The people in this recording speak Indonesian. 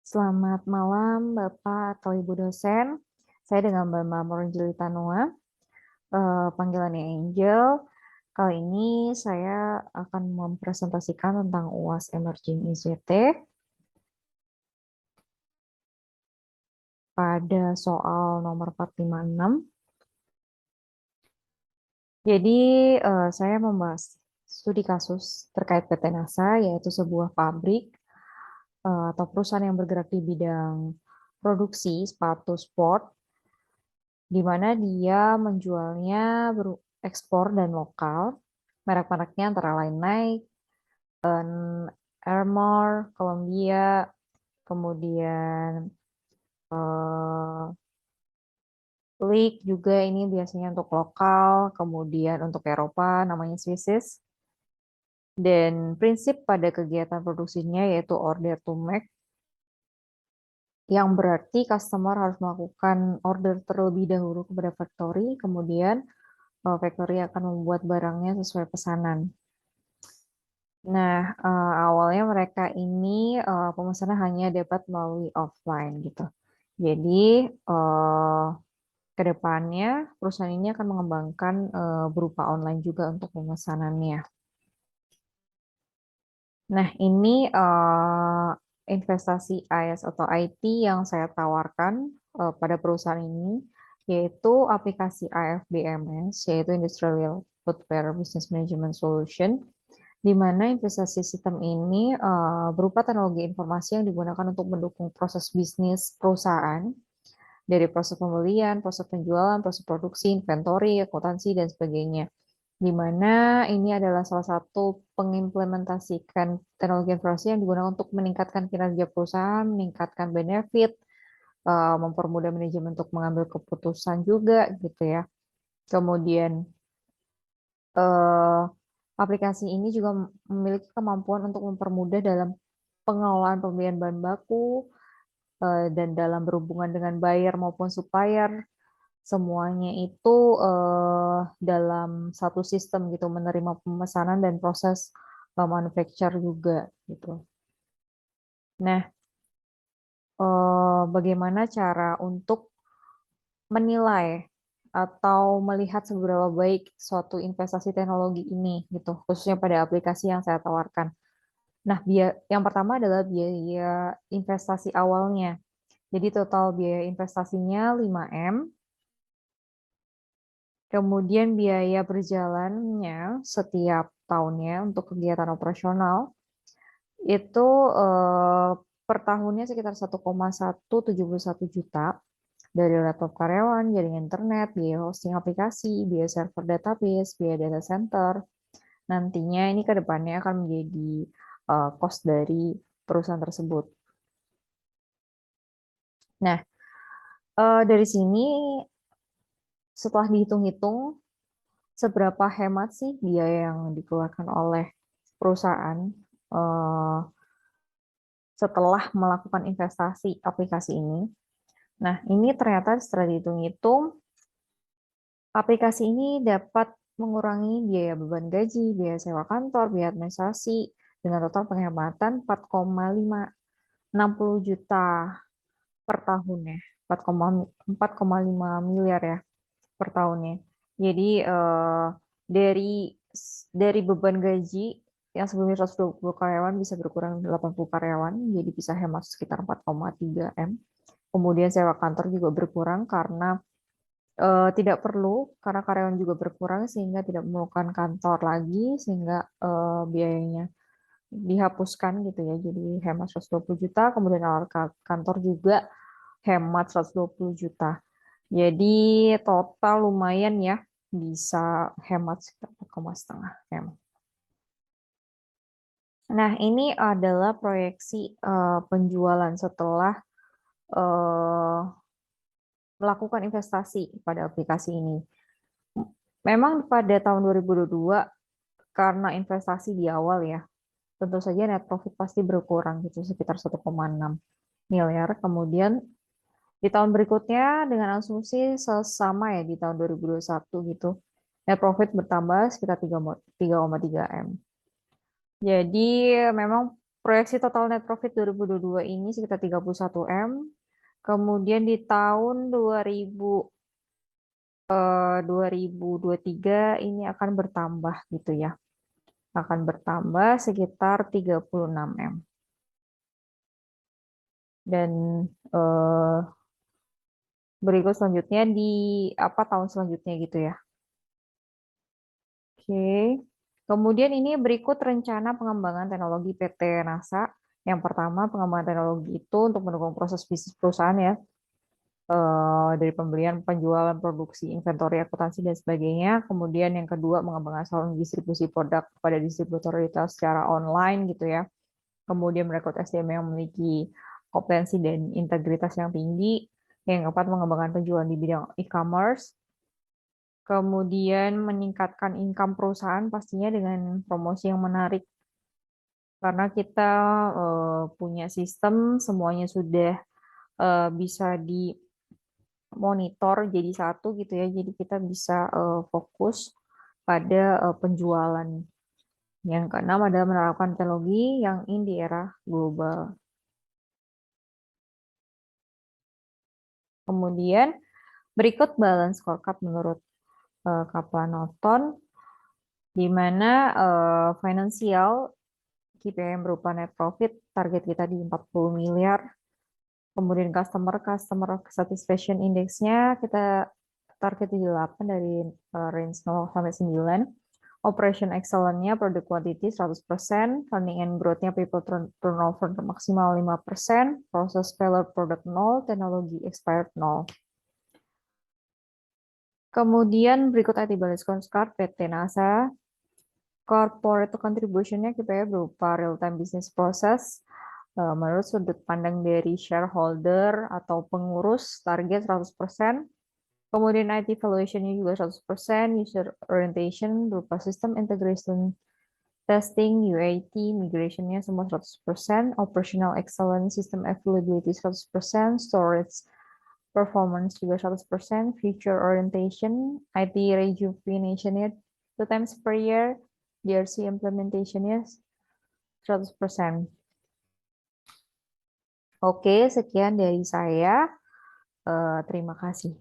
Selamat malam, Bapak atau Ibu dosen. Saya dengan Mbak Moronjili Tanua, panggilannya Angel. Kali ini saya akan mempresentasikan tentang UAS Emerging ICT pada soal nomor 456. Jadi, saya membahas studi kasus terkait PT NASA, yaitu sebuah pabrik atau perusahaan yang bergerak di bidang produksi sepatu sport di mana dia menjualnya ekspor dan lokal. Merek-mereknya antara lain Nike, Airmore, Columbia, kemudian League juga ini biasanya untuk lokal, kemudian untuk Eropa namanya Swissis. Dan prinsip pada kegiatan produksinya yaitu order to make, yang berarti customer harus melakukan order terlebih dahulu kepada factory, kemudian factory akan membuat barangnya sesuai pesanan. Nah, awalnya mereka ini pemesanan hanya dapat melalui offline gitu. Jadi, ke depannya perusahaan ini akan mengembangkan berupa online juga untuk pemesanannya. Nah, ini investasi IS atau IT yang saya tawarkan pada perusahaan ini, yaitu aplikasi IFBMS, yaitu Industrial Footwear Business Management Solution, di mana investasi sistem ini berupa teknologi informasi yang digunakan untuk mendukung proses bisnis perusahaan, dari proses pembelian, proses penjualan, proses produksi, inventory, akuntansi, dan sebagainya. Di mana ini adalah salah satu pengimplementasikan teknologi informasi yang digunakan untuk meningkatkan kinerja perusahaan, meningkatkan benefit, mempermudah manajemen untuk mengambil keputusan juga gitu ya. Kemudian eh, aplikasi ini juga memiliki kemampuan untuk mempermudah dalam pengelolaan pembelian bahan baku dan dalam berhubungan dengan buyer maupun supplier, semuanya itu dalam satu sistem gitu, menerima pemesanan dan proses manufacture juga gitu. Nah, bagaimana cara untuk menilai atau melihat seberapa baik suatu investasi teknologi ini gitu, khususnya pada aplikasi yang saya tawarkan. Nah, yang pertama adalah biaya investasi awalnya. Jadi total biaya investasinya 5M. Kemudian biaya berjalannya setiap tahunnya untuk kegiatan operasional itu eh, per tahunnya sekitar 1,171 juta dari laptop karyawan, jaringan internet, biaya hosting aplikasi, biaya server database, biaya data center. Nantinya ini ke depannya akan menjadi cost dari perusahaan tersebut. Nah, dari sini setelah dihitung-hitung seberapa hemat sih biaya yang dikeluarkan oleh perusahaan eh, setelah melakukan investasi aplikasi ini. Nah, ini ternyata setelah dihitung-hitung, aplikasi ini dapat mengurangi biaya beban gaji, biaya sewa kantor, biaya administrasi, dengan total penghematan 4,560 juta per tahunnya. 4,5 miliar ya per tahunnya. Jadi dari dari beban gaji yang sebelumnya 120 karyawan bisa berkurang 80 karyawan, jadi bisa hemat sekitar 4,3 M. Kemudian sewa kantor juga berkurang karena tidak perlu, karena karyawan juga berkurang sehingga tidak memerlukan kantor lagi, sehingga biayanya dihapuskan gitu ya. Jadi hemat 120 juta, kemudian alat kantor juga hemat 120 juta. Jadi total lumayan ya, bisa hemat sekitar 4,5 M. Nah, ini adalah proyeksi penjualan setelah eh, melakukan investasi pada aplikasi ini. Memang pada tahun 2022, karena investasi di awal ya, tentu saja net profit pasti berkurang gitu, sekitar 1,6 miliar. Kemudian di tahun berikutnya dengan asumsi sesama ya di tahun 2021 gitu, net profit bertambah sekitar 3,3 M. Jadi memang Proyeksi total net profit 2022 ini sekitar 31 M. Kemudian di tahun 2023 ini akan bertambah gitu ya. Akan bertambah sekitar 36 M. Dan berikut selanjutnya di tahun selanjutnya gitu ya. Oke. Kemudian ini berikut rencana pengembangan teknologi PT NASA. Yang pertama, pengembangan teknologi itu untuk mendukung proses bisnis perusahaan ya. Dari pembelian, penjualan, produksi, inventory, akuntansi, dan sebagainya. Kemudian yang kedua, mengembangkan saluran distribusi produk pada distributor retail secara online gitu ya. Kemudian merekrut SDM yang memiliki kompetensi dan integritas yang tinggi. Yang keempat, mengembangkan penjualan di bidang e-commerce. Kemudian meningkatkan income perusahaan pastinya dengan promosi yang menarik. Karena kita punya sistem, semuanya sudah bisa dimonitor jadi satu gitu ya. Jadi kita bisa fokus pada penjualan. Yang keenam adalah menerapkan teknologi yang di era global. Kemudian berikut balance scorecard menurut Kaplan Norton, di mana finansial KPI yang berupa net profit, target kita di 40 miliar. Kemudian customer satisfaction index-nya kita target di 8 dari range 0 sampai 9. Operation excellence-nya product quantity 100%, funding and growth-nya people turnover maksimal 5%, process failure product 0, teknologi expired 0. Kemudian berikut IT balance scorecard PT NASA. Corporate contribution-nya KPI berupa real-time business process. Menurut sudut pandang dari shareholder atau pengurus, target 100%. Kemudian IT valuation-nya juga 100%. User orientation berupa system integration, testing, UAT, migration-nya semua 100%. Operational excellence, system availability 100%. Storage performance juga 100%. Future orientation, IT rejuvenation-nya 2 times per year. DRC implementation-nya 100%. Oke, sekian dari saya. Terima kasih.